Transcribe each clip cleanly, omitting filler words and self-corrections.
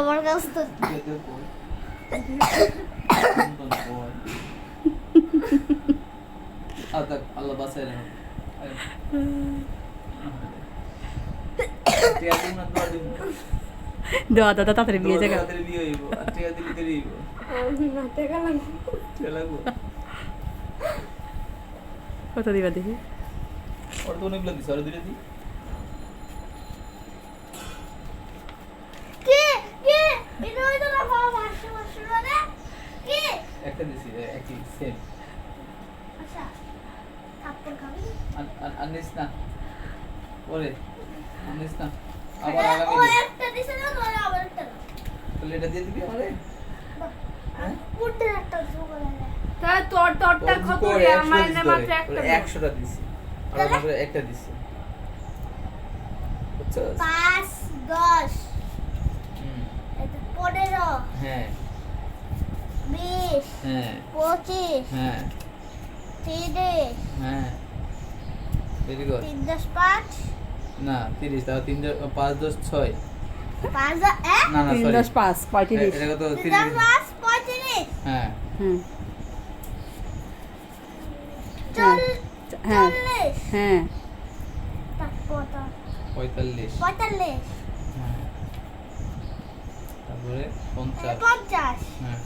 আমার কাছ তো আল্লাহ বাঁচায় না দেওয়া দাদা তাড়াতাড়ি বিয়ে জায়গা বিয়ে হইব আর টিয়া দিলে দেরি হইব টিয়া লাগবো কত দিবা দেখি ওর তো অনেকগুলো দিছে আর দুইটা দি কে কে এটা হইতো না বাবা মাসে মাসে রে কে একটা দিছি একই সেম আচ্ছা কাপড় খাবি আনিস না ওরে আনিস না আবার ও আগামী একটা দিছে না তোরা আবার একটা দাও। তাহলে এটা দিয়ে দিবি আমারে উঠে একটা জোগাড় আছে তাহলে তোরটা কত রে আমার না মাত্র একটা 100টা দিছি আর মাত্র একটা দিছি বুঝছো 5 10 হুম এটা 15 হ্যাঁ 20 হ্যাঁ 25 হ্যাঁ 30 হ্যাঁ ভেরি গুড 3 10 5 না 30 তাও 3 5 10 6 5 না না 3 সরি 10 5 35 এটা কত 3 30 10 35 হ্যাঁ হুম 40 হ্যাঁ 40 হ্যাঁ তারপর 45 45 হ্যাঁ তারপরে 50 50 হ্যাঁ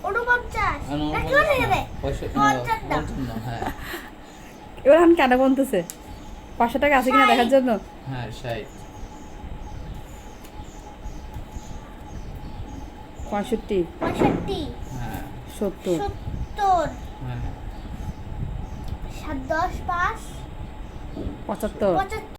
উনপঞ্চাশ নাকি হয়ে যাবে 55 হ্যাঁ এবার আমি কেন বলতেছে 500 টাকা আছে কিনা দেখার জন্য হ্যাঁ 60 65 65 হ্যাঁ 70 70 হ্যাঁ 7 10 5 75 75